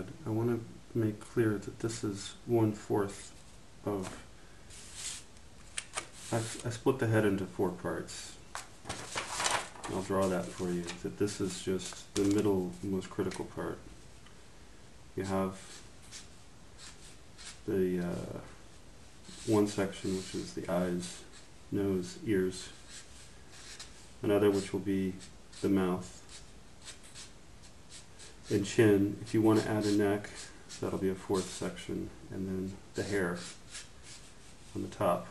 side, I want to make clear that this is 1/4 of, I split the head into 4 parts. I'll draw that for you, that this is just the middle, most critical part. You have the one section, which is the eyes, nose, ears. Another, which will be the mouth and chin. If you want to add a neck, that'll be a 4th section, and then the hair on the top.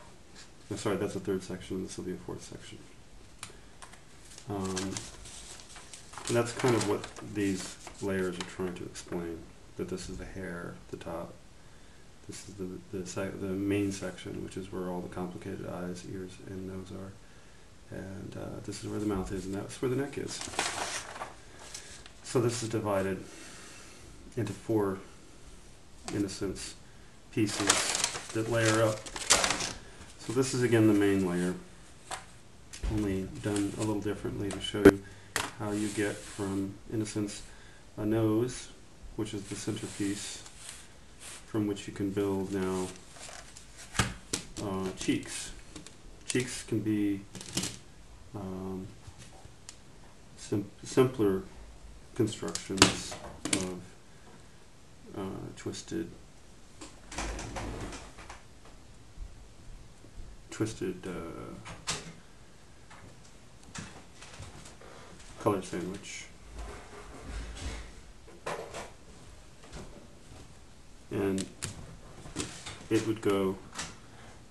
Oh, sorry, that's a 3rd section. This will be a 4th section. And that's kind of what these layers are trying to explain. That this is the hair at the top. This is the main section, which is where all the complicated eyes, ears, and nose are. And this is where the mouth is, and that's where the neck is. So this is divided into 4, in a sense, pieces that layer up. So this is again the main layer, only done a little differently to show you how you get from, in a sense, a nose, which is the centerpiece, from which you can build now cheeks. Cheeks can be simpler constructions of twisted color sandwich. And it would go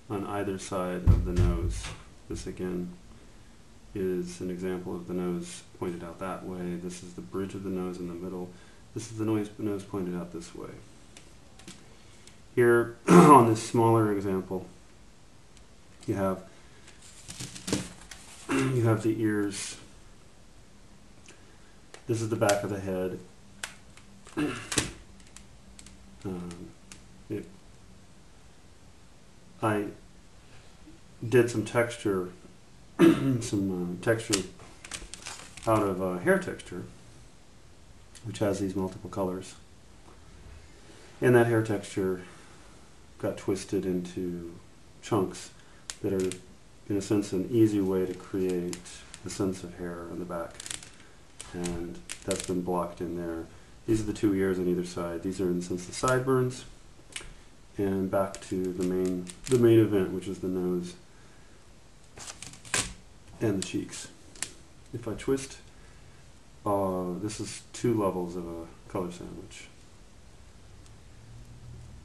on either side of the nose. This again is an example of the nose pointed out that way. This is the bridge of the nose in the middle. This is the nose pointed out this way. Here on this smaller example, you have the ears. This is the back of the head. I did some texture, texture out of hair texture, which has these multiple colors. And that hair texture got twisted into chunks that are, in a sense, an easy way to create the sense of hair on the back. And that's been blocked in there. These are the 2 ears on either side. These are, in a sense, the sideburns. And back to the main event, which is the nose and the cheeks. If I twist, this is 2 levels of a color sandwich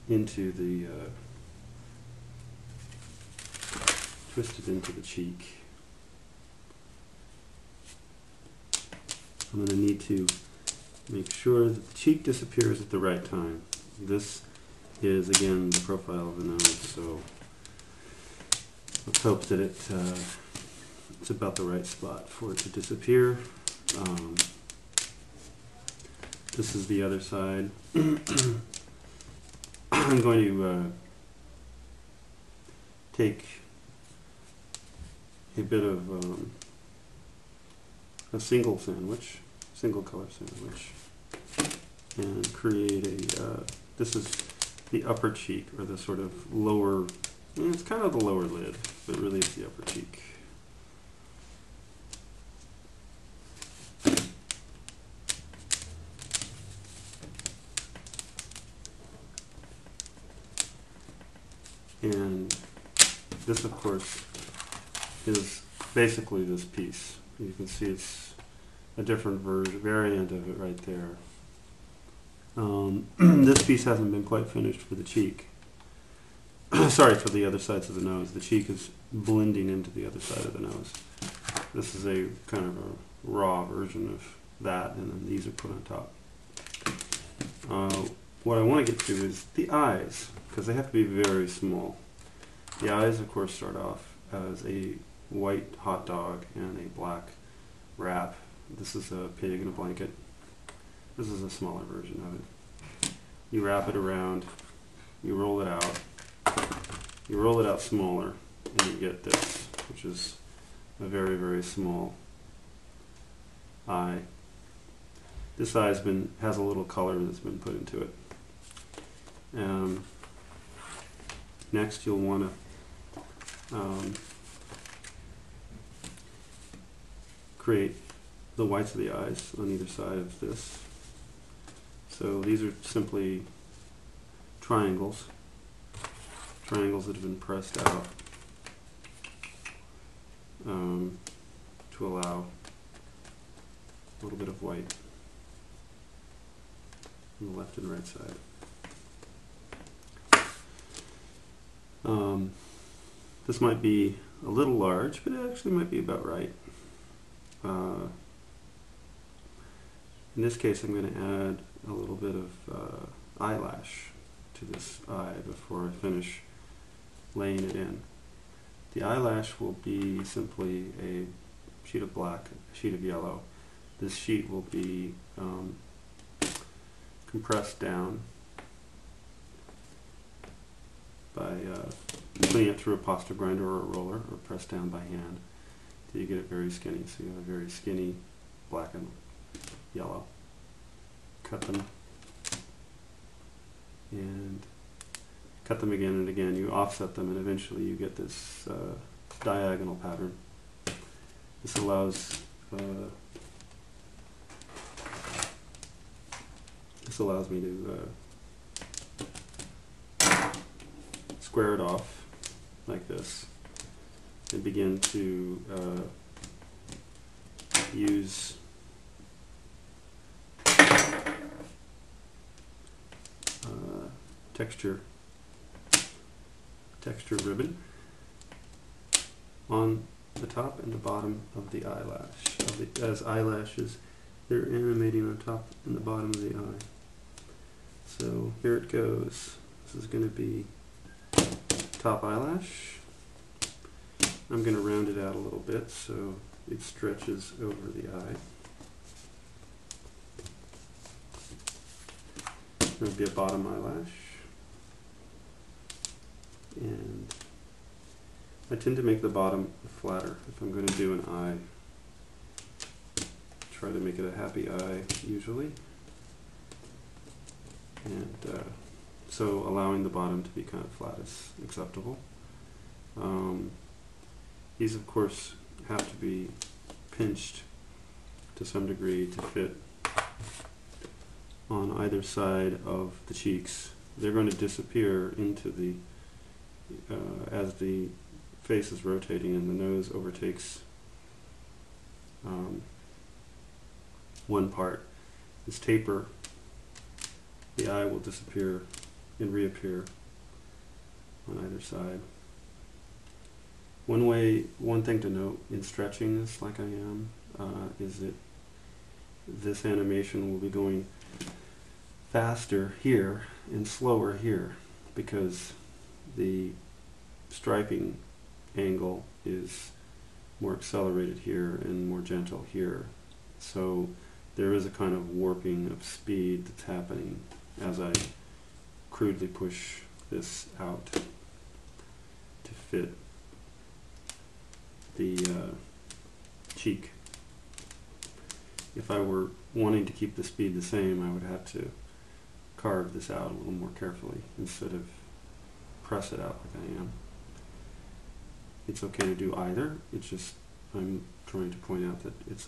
into the twisted into the cheek. I'm going to need to make sure that the cheek disappears at the right time. This is again the profile of the nose, so let's hope that it's about the right spot for it to disappear. This is the other side. I'm going to take a bit of a single color sandwich, and create a, this is the upper cheek, or the sort of lower, it's kind of the lower lid, but really it's the upper cheek. And this, of course, is basically this piece. You can see it's a different variant of it right there. This piece hasn't been quite finished for the cheek. Sorry, for the other sides of the nose. The cheek is blending into the other side of the nose. This is a kind of a raw version of that, and then these are put on top. What I want to get to is the eyes, because they have to be very small. The eyes, of course, start off as a white hot dog and a black wrap. This is a pig in a blanket. This is a smaller version of it. You wrap it around, you roll it out smaller, and you get this, which is a very, very small eye. this eye has a little color that's been put into it. Next, you'll want to create the whites of the eyes on either side of this. So these are simply triangles that have been pressed out to allow a little bit of white on the left and right side. This might be a little large, but it actually might be about right. In this case, I'm going to add a little bit of eyelash to this eye before I finish laying it in. The eyelash will be simply a sheet of black, a sheet of yellow. This sheet will be compressed down by putting it through a pasta grinder or a roller, or pressed down by hand till you get it very skinny. So you have a very skinny black and yellow. Cut them and cut them again and again. You offset them, and eventually you get this diagonal pattern. This allows me to square it off like this and begin to use texture ribbon on the top and the bottom of the eyelash. As eyelashes, they're animating on top and the bottom of the eye. So here it goes. This is going to be top eyelash. I'm going to round it out a little bit so it stretches over the eye. There'll be a bottom eyelash. And I tend to make the bottom flatter if I'm going to do an eye. Try to make it a happy eye usually. And so allowing the bottom to be kind of flat is acceptable. These of course have to be pinched to some degree to fit on either side of the cheeks. They're going to disappear into the as the face is rotating and the nose overtakes one part. This taper, the eye will disappear and reappear on either side. One thing to note in stretching this like I am is that this animation will be going faster here and slower here because the striping angle is more accelerated here and more gentle here. So there is a kind of warping of speed that's happening as I crudely push this out to fit the cheek. If I were wanting to keep the speed the same, I would have to carve this out a little more carefully instead of press it out like I am. It's okay to do either. It's just I'm trying to point out that it's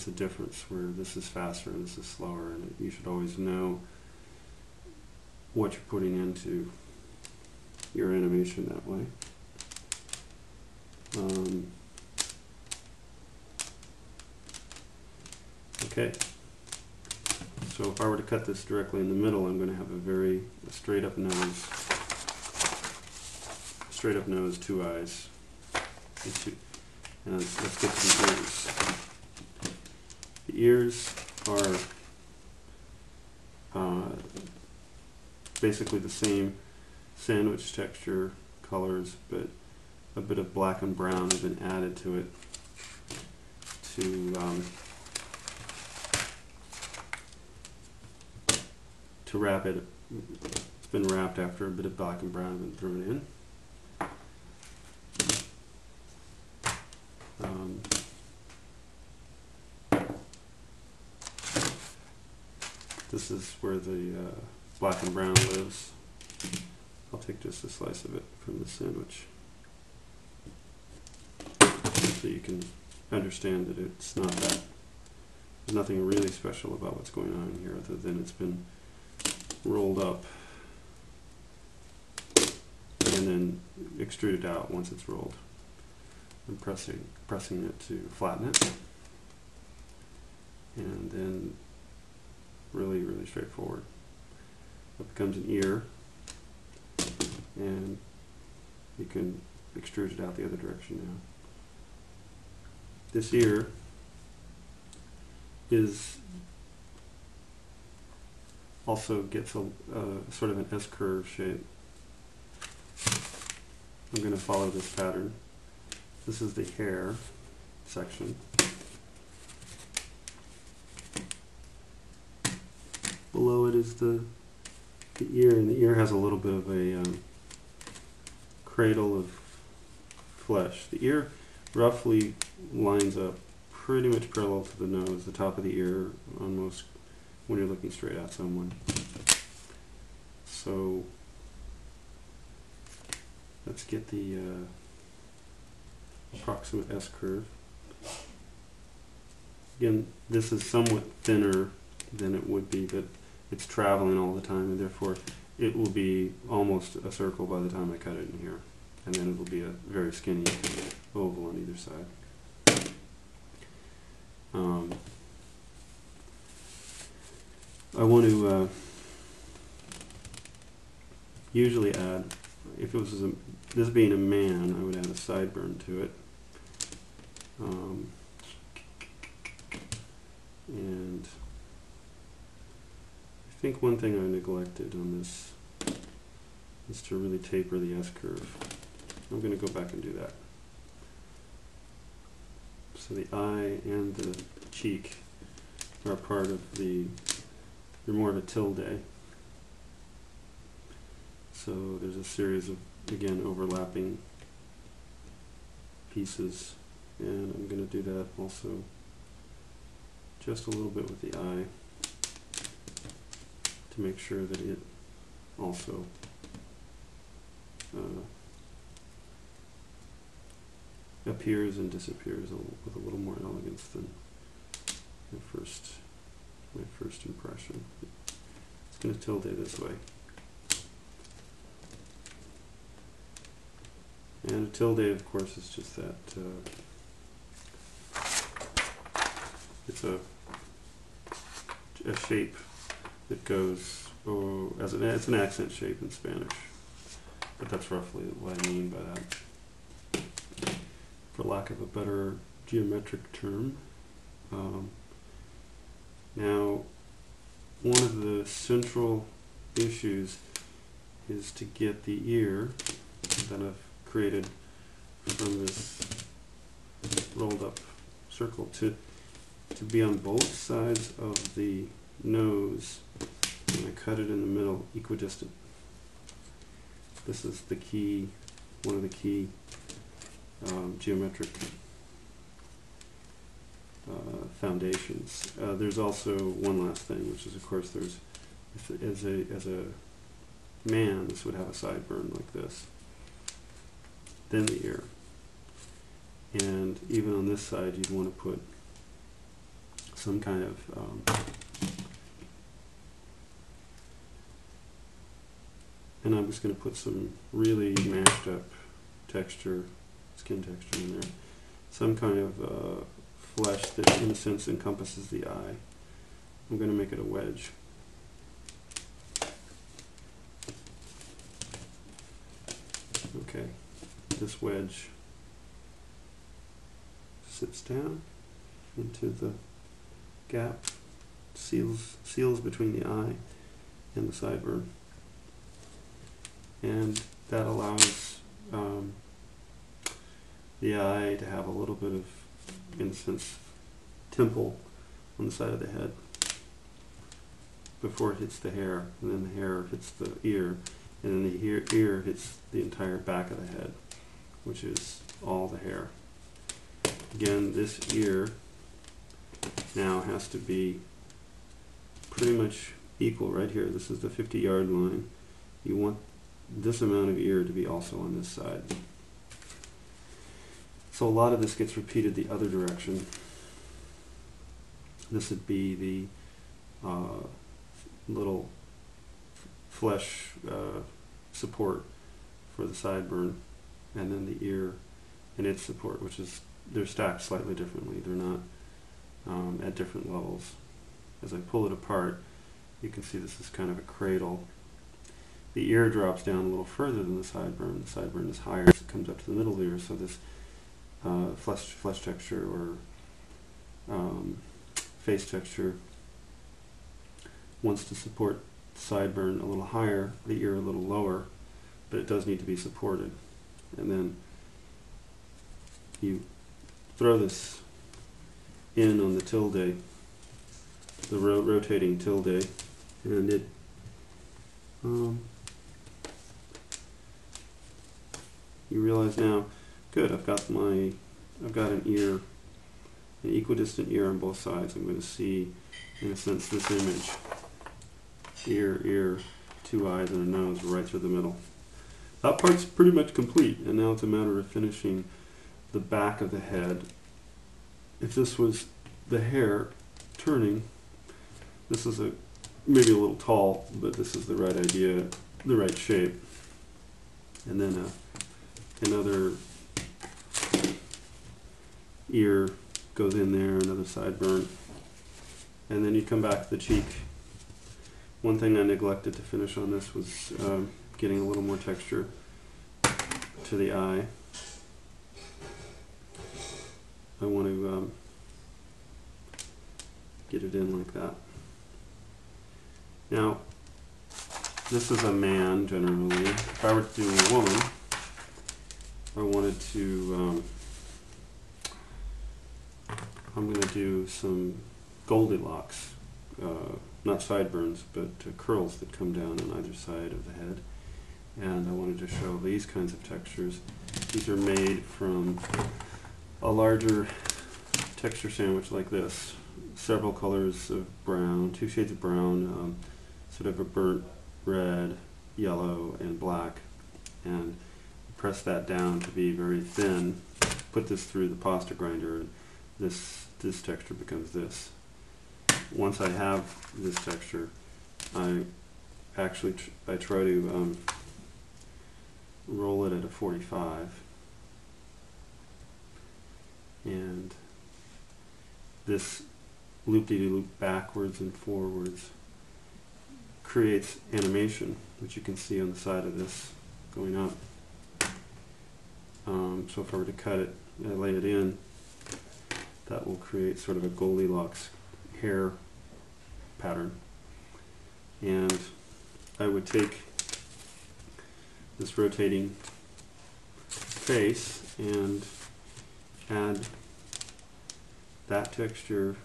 a difference where this is faster and this is slower, and you should always know what you're putting into your animation that way. Okay, so if I were to cut this directly in the middle, I'm going to have a straight up nose, two eyes, and let's get to the ears. The ears are basically the same sandwich texture colors, but a bit of black and brown has been added to it to wrap it. It's been wrapped after a bit of black and brown has been thrown in. is where the black and brown lives. I'll take just a slice of it from the sandwich so you can understand that it's not that, there's nothing really special about what's going on here other than it's been rolled up and then extruded out once it's rolled. I'm pressing it to flatten it, and then really straightforward. It becomes an ear, and you can extrude it out the other direction now. This ear also gets a sort of an S-curve shape. I'm going to follow this pattern. This is the hair section. Below it is the ear, and the ear has a little bit of a cradle of flesh. The ear roughly lines up pretty much parallel to the nose, the top of the ear almost when you're looking straight at someone. So let's get the approximate S-curve. Again, this is somewhat thinner than it would be, but it's traveling all the time, and therefore it will be almost a circle by the time I cut it in here, and then it will be a very skinny oval on either side. I want to usually add, if it was this being a man, I would add a sideburn to it. And I think one thing I neglected on this is to really taper the S-curve. I'm going to go back and do that. So the eye and the cheek are part of the, they're more of a tilde. So there's a series of, again, overlapping pieces, and I'm going to do that also just a little bit with the eye to make sure that it also appears and disappears with a little more elegance than my first impression. It's going to tilde this way. And a tilde, of course, is just that it's a shape that goes, it's an accent shape in Spanish, but that's roughly what I mean by that, for lack of a better geometric term. Now, one of the central issues is to get the ear that I've created from this rolled up circle to be on both sides of the nose, and I cut it in the middle equidistant. This is the key, one of the key geometric foundations. There's also one last thing, which is, of course, there's, as a man, this would have a sideburn like this, then the ear, and even on this side you'd want to put some kind of and I'm just going to put some really mashed up texture, skin texture in there, some kind of flesh that in a sense encompasses the eye. I'm going to make it a wedge. Okay, this wedge sits down into the gap, seals between the eye and the sideburn, and that allows the eye to have a little bit of, in a sense, temple on the side of the head before it hits the hair, and then the hair hits the ear, and then the ear hits the entire back of the head, which is all the hair. Again, this ear now has to be pretty much equal right here. This is the 50-yard line. You want this amount of ear to be also on this side. So a lot of this gets repeated the other direction. This would be the little flesh support for the sideburn, and then the ear and its support, which is, they're stacked slightly differently. They're not at different levels. As I pull it apart, you can see this is kind of a cradle. The ear drops down a little further than the sideburn. The sideburn is higher, so it comes up to the middle ear, so this flesh texture or face texture wants to support the sideburn a little higher, the ear a little lower, but it does need to be supported. And then you throw this in on the tilde, the rotating tilde, and it you realize now, good, I've got an ear, an equidistant ear on both sides. I'm going to see, in a sense, this image. Ear, two eyes and a nose right through the middle. That part's pretty much complete, and now it's a matter of finishing the back of the head. If this was the hair turning, this is maybe a little tall, but this is the right idea, the right shape. And then another ear goes in there, another sideburn, and then you come back to the cheek. One thing I neglected to finish on this was getting a little more texture to the eye. I want to get it in like that. Now, this is a man generally. If I were to do a woman, I wanted to, I'm going to do some Goldilocks, not sideburns, but curls that come down on either side of the head. And I wanted to show these kinds of textures. These are made from a larger texture sandwich like this. Several colors of brown, 2 shades of brown, sort of a burnt red, yellow, and black. And press that down to be very thin. Put this through the pasta grinder, and this texture becomes this. Once I have this texture, I actually I try to roll it at a 45, and this loop-de-loop backwards and forwards creates animation, which you can see on the side of this going up. So if I were to cut it and lay it in, that will create sort of a Goldilocks hair pattern. And I would take this rotating face and add that texture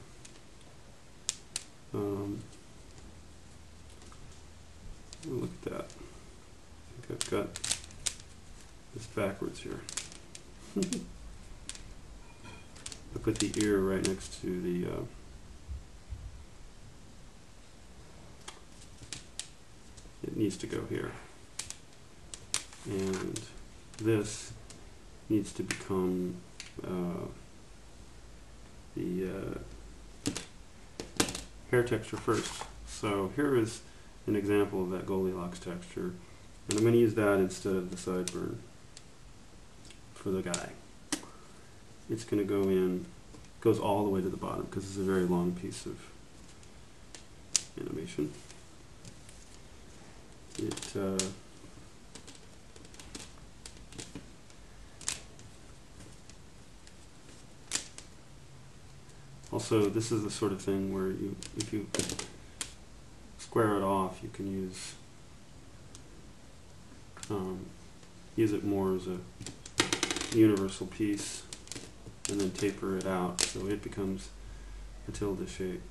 look at that. I think I've got this backwards here. I put the ear right next to the it needs to go here, and this needs to become the hair texture first. So here is an example of that Goldilocks texture, and I'm going to use that instead of the sideburn for the guy. It's going to go in, goes all the way to the bottom because it's a very long piece of animation. Also, this is the sort of thing where if you square it off, you can use it more as a universal piece, and then taper it out so it becomes a tilde shape.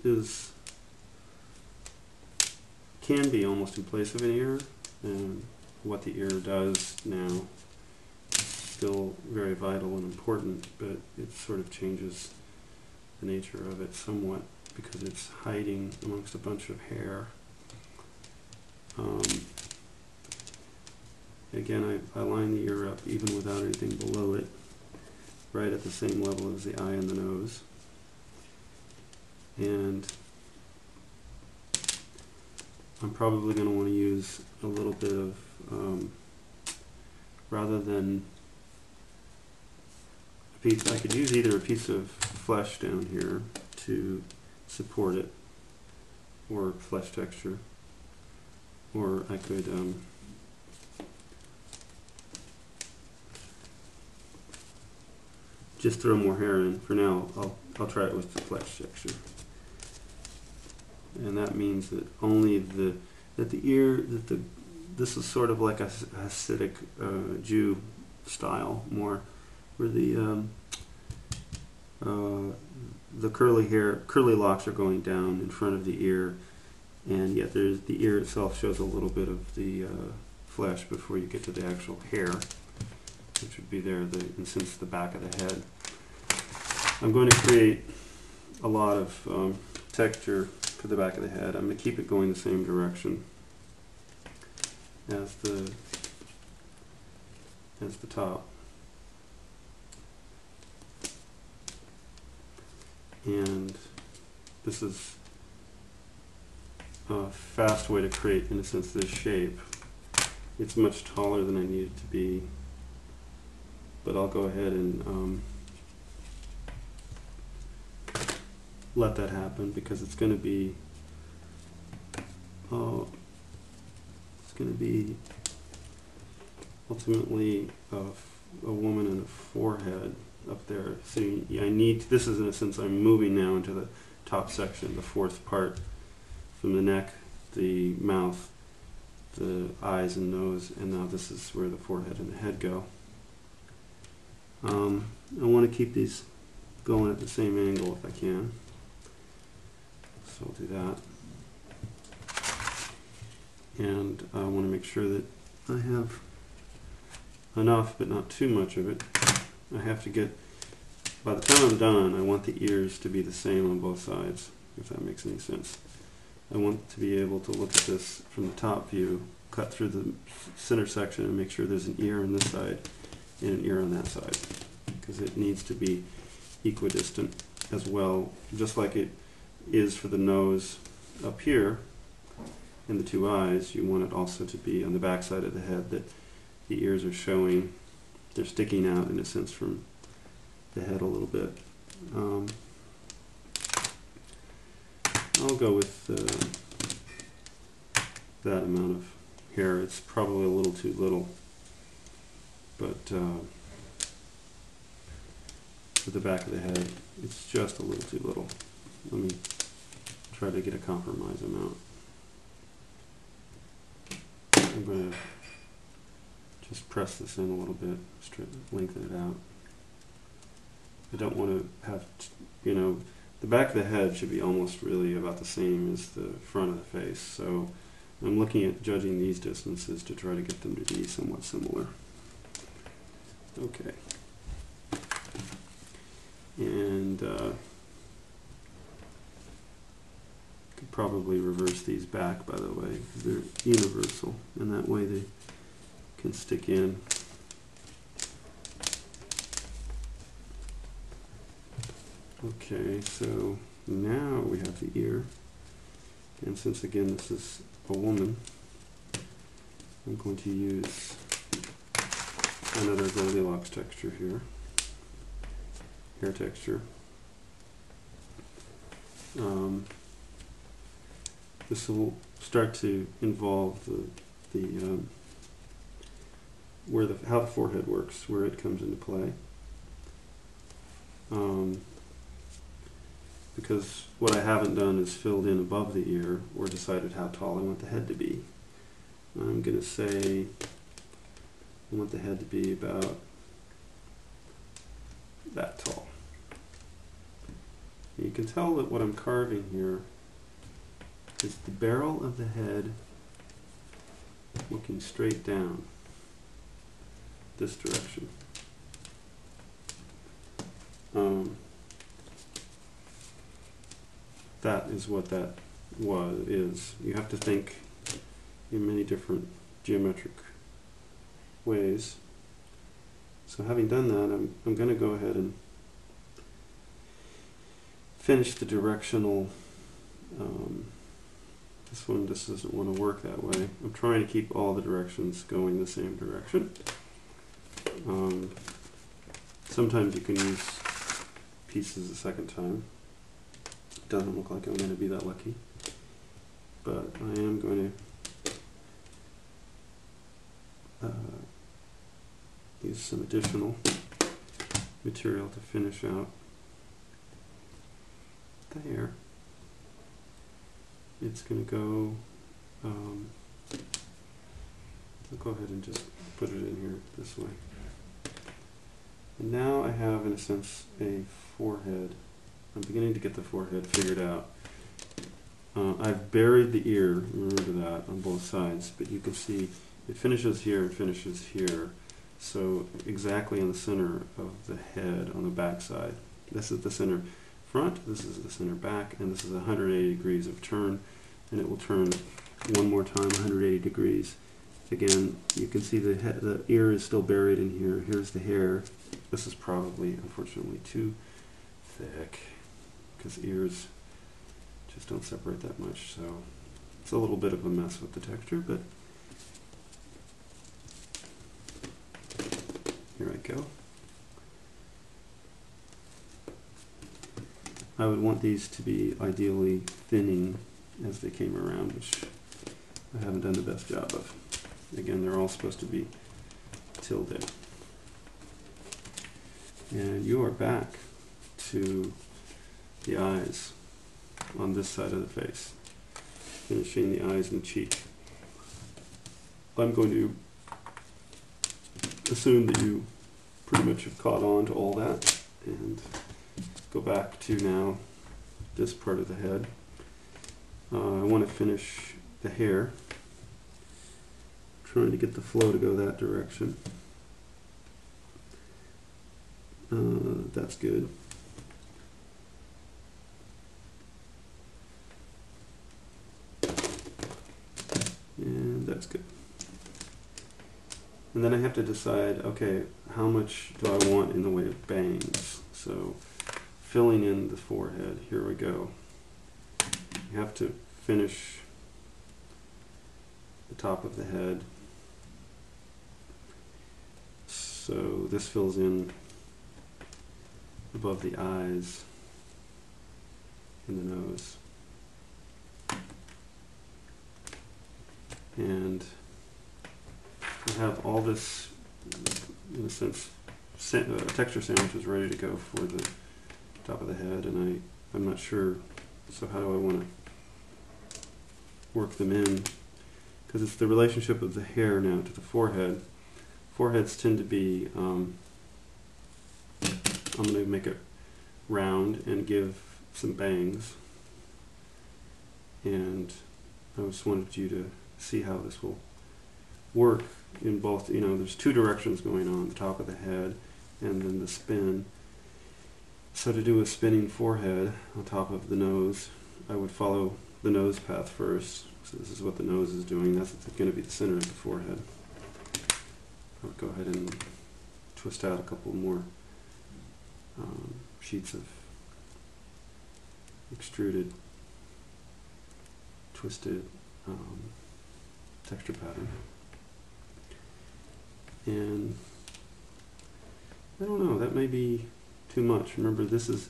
This can be almost in place of an ear, and what the ear does now is still very vital and important, but it sort of changes the nature of it somewhat because it's hiding amongst a bunch of hair. Again, I line the ear up even without anything below it, right at the same level as the eye and the nose. And I'm probably going to want to use a little bit of, rather than a piece, I could use either a piece of flesh down here to support it, or flesh texture, or I could just throw more hair in. For now, I'll try it with the flesh texture. And that means that only this is sort of like a Hasidic Jew style more, where the curly locks are going down in front of the ear, and yet the ear itself shows a little bit of the flesh before you get to the actual hair, which would be there and since the back of the head. I'm going to create a lot of texture for the back of the head. I'm going to keep it going the same direction as the top. And this is a fast way to create, in a sense, this shape. It's much taller than I need it to be, but I'll go ahead and let that happen because it's going to be ultimately a woman and a forehead up there. So I need, this is in a sense I'm moving now into the top section, the fourth part from the neck, the mouth, the eyes and nose, and now this is where the forehead and the head go. I want to keep these going at the same angle if I can. So I'll do that. And I want to make sure that I have enough, but not too much of it. I have to get, by the time I'm done, I want the ears to be the same on both sides, if that makes any sense. I want to be able to look at this from the top view, cut through the center section and make sure there's an ear on this side and an ear on that side, because it needs to be equidistant as well, just like it is for the nose up here and the two eyes. You want it also to be on the back side of the head, that the ears are showing, they're sticking out in a sense from the head a little bit. I'll go with that amount of hair. It's probably a little too little, but for the back of the head, it's just a little too little. Let me try to get a compromise amount. I'm going to just press this in a little bit, lengthen it out. I don't want to have, the back of the head should be almost really about the same as the front of the face. So I'm looking at judging these distances to try to get them to be somewhat similar. Okay. And could probably reverse these back, by the way, because they're universal, and that way they can stick in. Okay, so now we have the ear, and since again this is a woman, I'm going to use another Goldilocks texture here, hair texture. This will start to involve how the forehead works, where it comes into play. Because what I haven't done is filled in above the ear or decided how tall I want the head to be. I'm going to say I want the head to be about that tall. You can tell that what I'm carving here is the barrel of the head looking straight down this direction. That is what that is. You have to think in many different geometric ways. So having done that, I'm going to go ahead and finish the directional. This one just doesn't want to work that way. I'm trying to keep all the directions going the same direction. Sometimes you can use pieces a second time. It doesn't look like I'm going to be that lucky, but I am going to use some additional material to finish out the hair. It's going to go, I'll go ahead and just put it in here this way. And now I have, in a sense, a forehead. I'm beginning to get the forehead figured out. I've buried the ear, remember that, on both sides, but you can see it finishes here and finishes here. So exactly in the center of the head on the back side. This is the center front, this is the center back, and this is 180 degrees of turn, and it will turn one more time 180 degrees. Again, you can see the ear is still buried in here. Here's the hair. This is probably, unfortunately, too thick because ears just don't separate that much, so it's a little bit of a mess with the texture, but here I go. I would want these to be ideally thinning as they came around, which I haven't done the best job of. Again, they're all supposed to be tilde. And you are back to the eyes on this side of the face, finishing the eyes and cheek. I'm going to assume that you pretty much have caught on to all that and go back to now this part of the head. I want to finish the hair, trying to get the flow to go that direction. That's good. And that's good. And then I have to decide, okay, how much do I want in the way of bangs? So filling in the forehead, here we go. You have to finish the top of the head. So this fills in above the eyes and the nose. And I have all this, in a sense, texture sandwiches ready to go for the top of the head, and I'm not sure, so how do I want to work them in? Because it's the relationship of the hair now to the forehead. Foreheads tend to be, I'm going to make it round and give some bangs, and I just wanted you to see how this will work in both, there's two directions going on, the top of the head and then the spin. So to do a spinning forehead on top of the nose, I would follow the nose path first. So this is what the nose is doing. That's going to be the center of the forehead. I'll go ahead and twist out a couple more sheets of extruded, twisted texture pattern. And I don't know, that may be too much. Remember, this is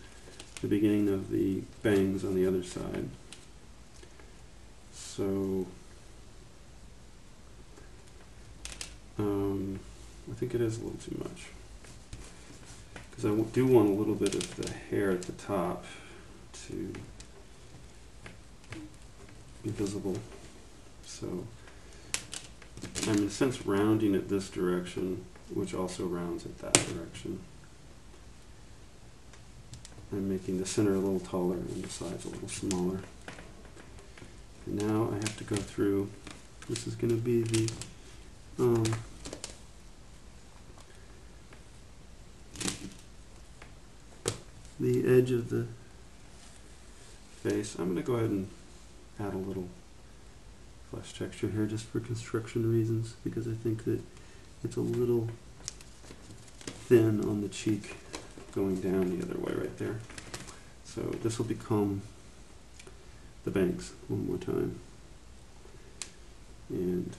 the beginning of the bangs on the other side. So I think it is a little too much, because I do want a little bit of the hair at the top to be visible. So I'm in a sense rounding it this direction, which also rounds it that direction. I'm making the center a little taller and the sides a little smaller. And now I have to go through This is going to be the edge of the face. I'm going to go ahead and add a little flesh texture here just for construction reasons, because I think that it's a little thin on the cheek going down the other way right there. So this will become the bangs one more time. And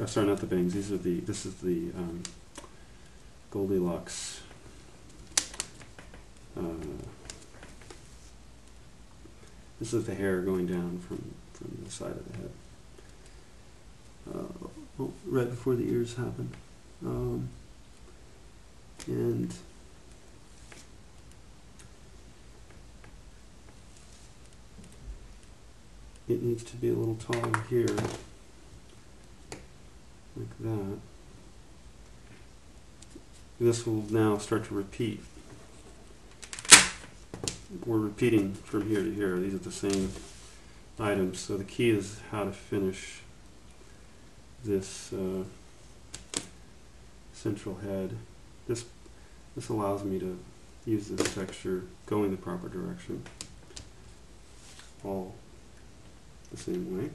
sorry, not the bangs. This is the Goldilocks. This is the hair going down from the side of the head. Well, right before the ears happen. And it needs to be a little taller here, like that. This will now start to repeat. We're repeating from here to here. These are the same items. So the key is how to finish this central head. This allows me to use this texture going the proper direction, all the same way.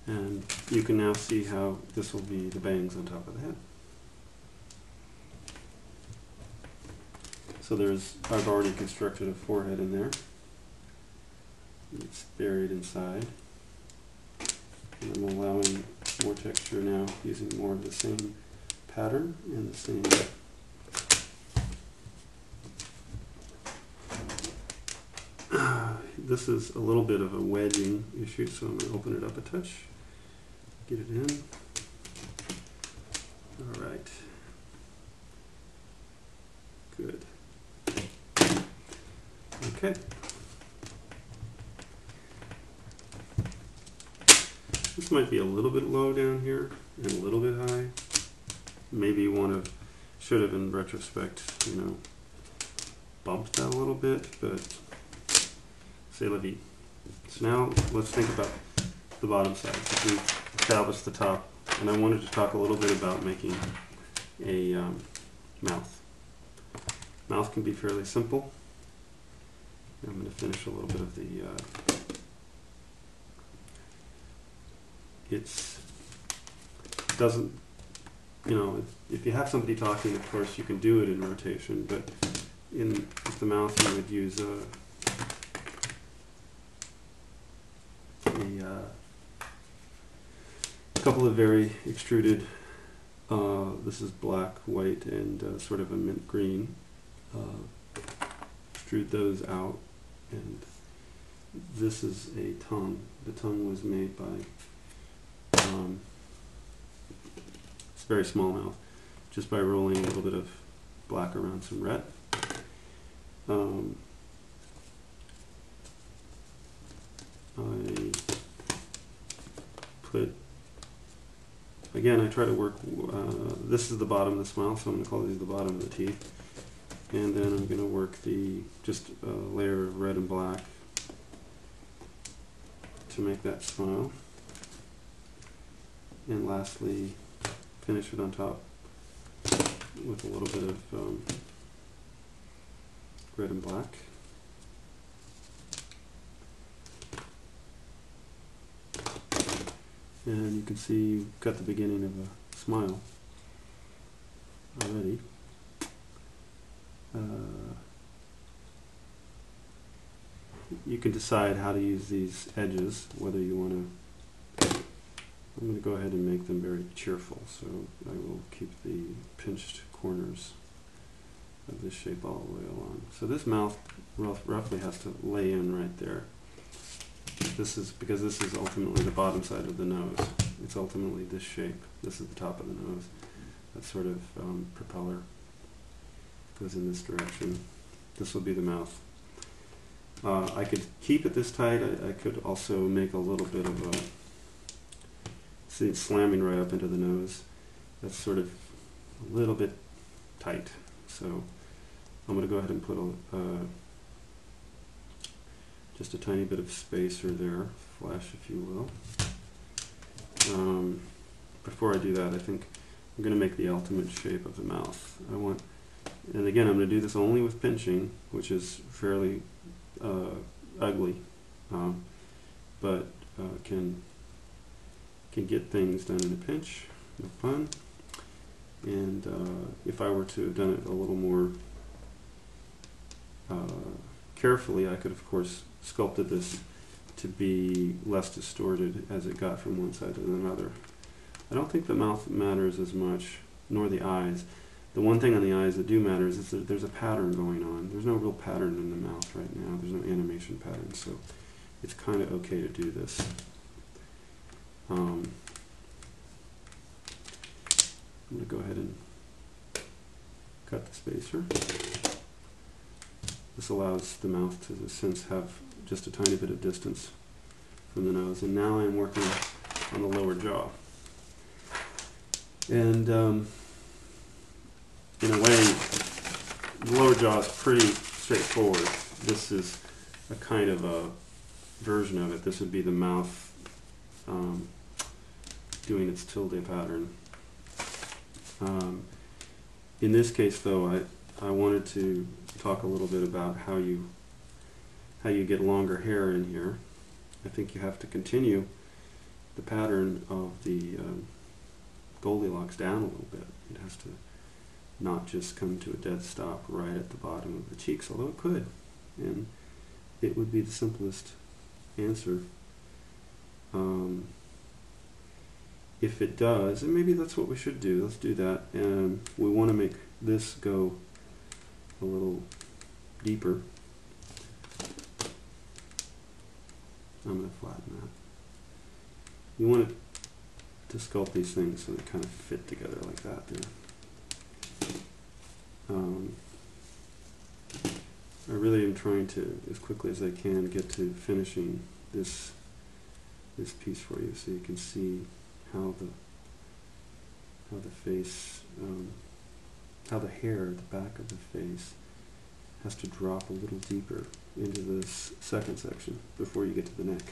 And you can now see how this will be the bangs on top of the head. So I've already constructed a forehead in there. It's buried inside. And I'm allowing more texture now, using more of the same pattern and the same this is a little bit of a wedging issue, so I'm going to open it up a touch, get it in. All right. Good. Okay. This might be a little bit low down here and a little bit high. Maybe you should have in retrospect, bumped that a little bit, but c'est la vie. So now let's think about the bottom side. So we've established the top, and I wanted to talk a little bit about making a mouth. Mouth can be fairly simple. I'm going to finish a little bit of the if you have somebody talking, of course you can do it in rotation, but with the mouth you would use a couple of very extruded, this is black, white, and sort of a mint green. Extrude those out, and this is a tongue. The tongue was made by it's a very small mouth, just by rolling a little bit of black around some red. I try to work, this is the bottom of the smile, so I'm going to call these the bottom of the teeth. And then I'm going to work just a layer of red and black to make that smile. And lastly, finish it on top with a little bit of red and black. And you can see you've got the beginning of a smile already. You can decide how to use these edges, whether you want to. I'm going to go ahead and make them very cheerful, so I will keep the pinched corners of this shape all the way along. So this mouth roughly has to lay in right there. This is because this is ultimately the bottom side of the nose. It's ultimately this shape. This is the top of the nose. That sort of propeller goes in this direction. This will be the mouth. I could keep it this tight. I could also make a little bit of a, see it slamming right up into the nose. That's sort of a little bit tight. So I'm going to go ahead and put just a tiny bit of spacer there, flash if you will. Before I do that, I think I'm going to make the ultimate shape of the mouth. And again, I'm going to do this only with pinching, which is fairly ugly, but can get things done in a pinch. No fun. And if I were to have done it a little more carefully, I could, of course, sculpted this to be less distorted as it got from one side to another. I don't think the mouth matters as much, nor the eyes. The one thing on the eyes that do matter is that there's a pattern going on. There's no real pattern in the mouth right now. There's no animation pattern, so it's kind of okay to do this. I'm going to go ahead and cut the spacer. This allows the mouth to, in a sense, have just a tiny bit of distance from the nose. And now I'm working on the lower jaw. And in a way, the lower jaw is pretty straightforward. This is a kind of a version of it. This would be the mouth doing its tilde pattern. In this case, though, I wanted to talk a little bit about how you get longer hair in here. I think you have to continue the pattern of the Goldilocks down a little bit. It has to not just come to a dead stop right at the bottom of the cheeks, although it could, and it would be the simplest answer. If it does, and maybe that's what we should do, let's do that. And we want to make this go a little deeper. I'm going to flatten that. You want to sculpt these things so they kind of fit together like that there. I really am trying to, as quickly as I can, get to finishing this piece for you, so you can see how the face, how the hair at the back of the face has to drop a little deeper into this second section before you get to the neck.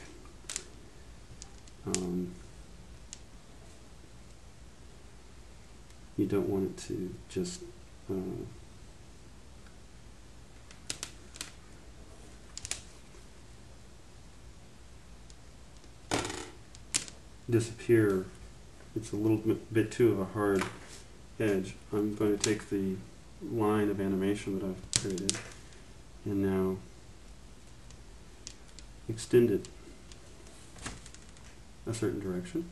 You don't want it to just disappear. It's a little bit too of a hard edge. I'm going to take the line of animation that I've created and now extend it a certain direction,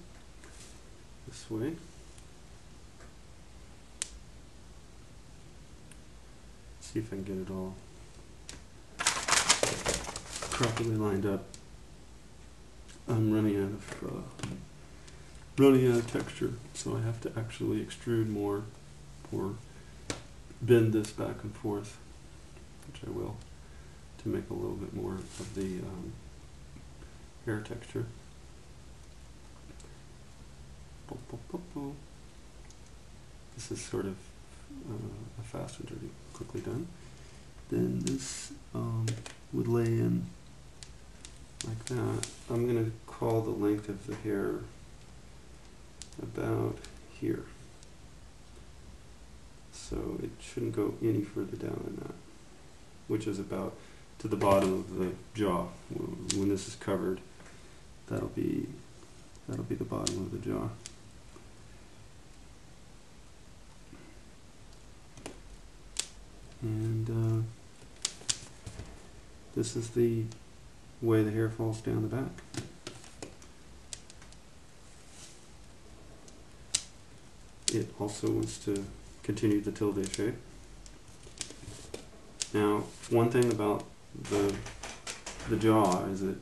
this way. See if I can get it all properly lined up. I'm running out of texture, so I have to actually extrude more or bend this back and forth, which I will, to make a little bit more of the hair texture. This is sort of a fast and dirty, quickly done. Then this would lay in like that. I'm going to call the length of the hair about here. So it shouldn't go any further down than that, which is about to the bottom of the jaw. When this is covered, that'll be the bottom of the jaw. And this is the way the hair falls down the back. It also wants to continue the tilde shape. Now, one thing about the jaw is that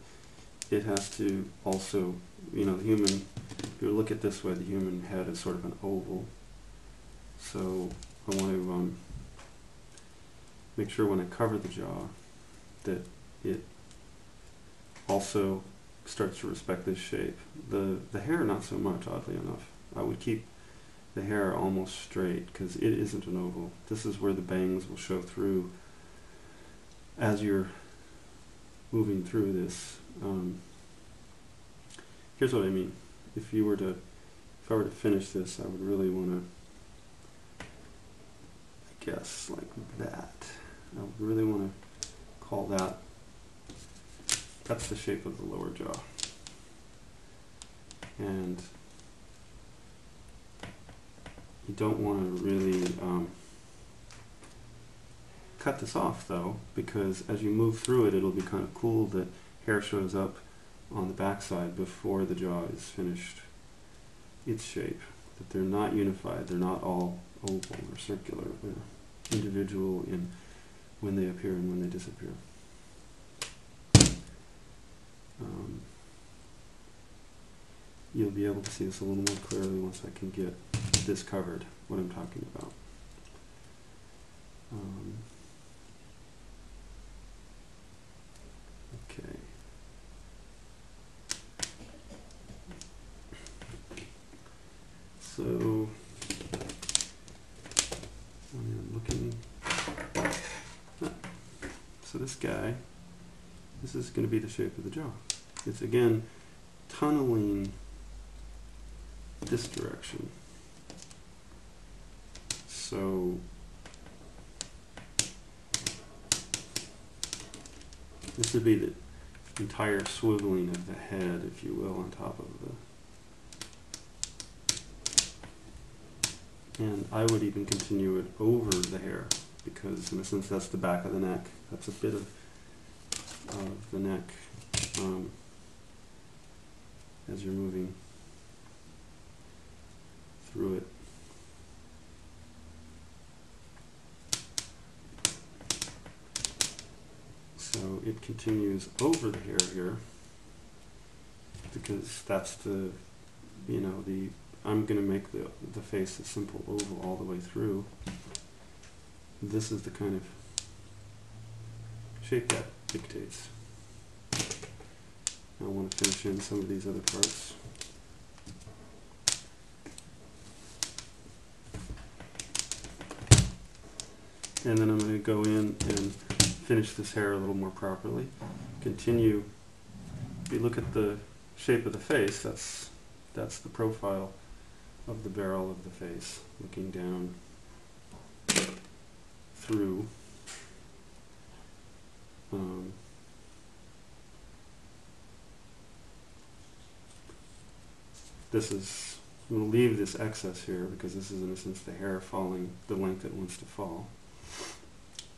it has to also, the human, if you look at this way, the human head is sort of an oval. So I want to make sure when I cover the jaw that it also starts to respect this shape. The hair, not so much, oddly enough. I would keep the hair almost straight, because it isn't an oval. This is where the bangs will show through as you're moving through this. Here's what I mean. If I were to finish this, I would really want to, I guess, like that. I would really want to call that, that's the shape of the lower jaw. And you don't want to really cut this off, though, because as you move through it, it'll be kind of cool that hair shows up on the backside before the jaw is finished its shape. That they're not unified, they're not all oval or circular, they're individual in when they appear and when they disappear. You'll be able to see this a little more clearly once I can get this covered, what I'm talking about. Okay. So, I'm looking. So this guy, this is going to be the shape of the jaw. It's again tunneling this direction. So this would be the entire swiveling of the head, if you will, on top of the... And I would even continue it over the hair, because in a sense that's the back of the neck. That's a bit of the neck as you're moving through it. So it continues over the hair here, because that's the, you know, the, I'm going to make the face a simple oval all the way through. This is the kind of shape that dictates. I want to finish in some of these other parts. And then I'm going to go in and finish this hair a little more properly. Continue. If you look at the shape of the face, that's the profile of the barrel of the face, looking down through. This is, I'm going to leave this excess here because this is in a sense the hair falling the length it wants to fall.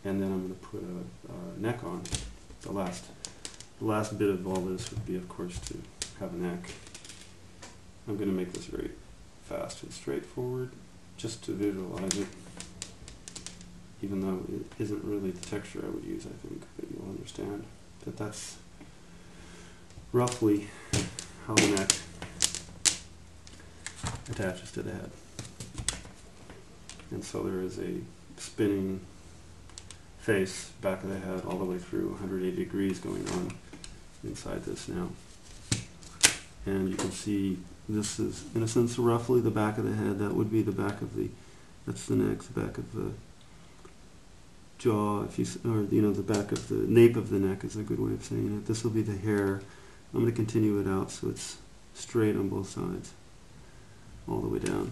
And then I'm going to put a neck on. The last bit of all this would be, of course, to have a neck. I'm going to make this very fast and straightforward, just to visualize it, even though it isn't really the texture I would use, I think, but you'll understand that that's roughly how the neck attaches to the head. And so there is a spinning face, back of the head, all the way through, 180 degrees going on inside this now. And you can see this is, in a sense, roughly the back of the head. That would be the back of the, that's the neck, the back of the jaw, if you, or you know, the back of the nape of the neck is a good way of saying it. This will be the hair. I'm going to continue it out so it's straight on both sides, all the way down.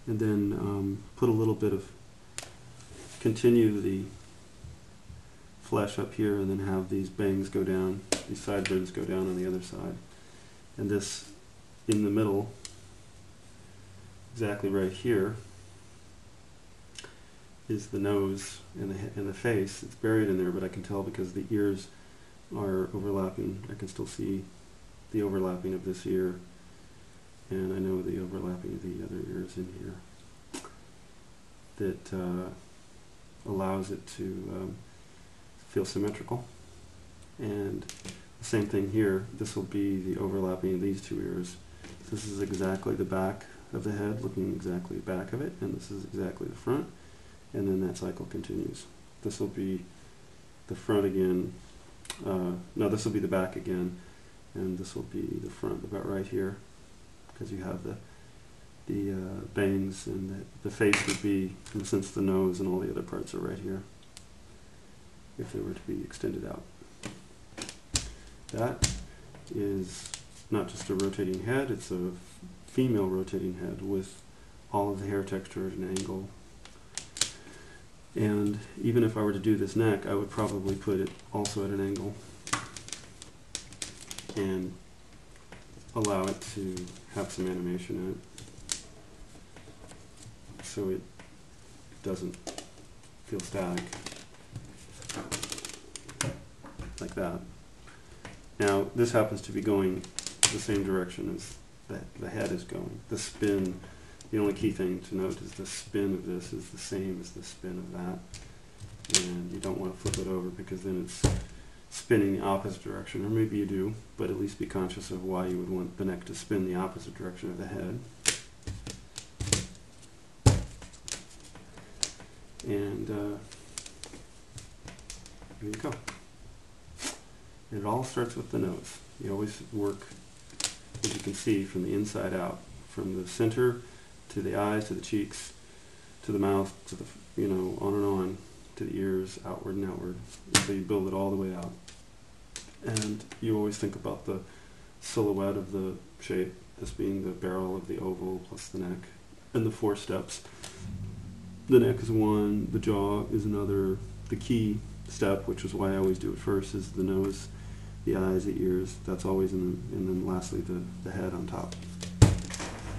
And then put a little bit of, continue the flesh up here, and then have these bangs go down, these sideburns go down on the other side. And this in the middle, exactly right here, is the nose and the face. It's buried in there, but I can tell because the ears are overlapping. I can still see the overlapping of this ear, and I know the overlapping of the other ears in here. That allows it to feel symmetrical. And the same thing here. This will be the overlapping of these two ears. This is exactly the back of the head, looking exactly back of it, and this is exactly the front. And then that cycle continues. This will be the front again. No, this will be the back again, and this will be the front about right here, because you have the bangs, and the face would be, in a sense, the nose, and all the other parts are right here, if they were to be extended out. That is not just a rotating head, it's a female rotating head with all of the hair texture at an angle. And even if I were to do this neck, I would probably put it also at an angle and allow it to have some animation in it, so it doesn't feel static, like that. Now, this happens to be going the same direction as the head is going. The spin, the only key thing to note is the spin of this is the same as the spin of that. And you don't want to flip it over, because then it's spinning the opposite direction. Or maybe you do, but at least be conscious of why you would want the neck to spin the opposite direction of the head. And here you go. And it all starts with the nose. You always work, as you can see, from the inside out, from the center to the eyes, to the cheeks, to the mouth, to the, on and on, to the ears, outward and outward. So you build it all the way out. And you always think about the silhouette of the shape, this being the barrel of the oval plus the neck, and the 4 steps. The neck is one, the jaw is another. The key step, which is why I always do it first, is the nose, the eyes, the ears. That's always and then lastly the head on top.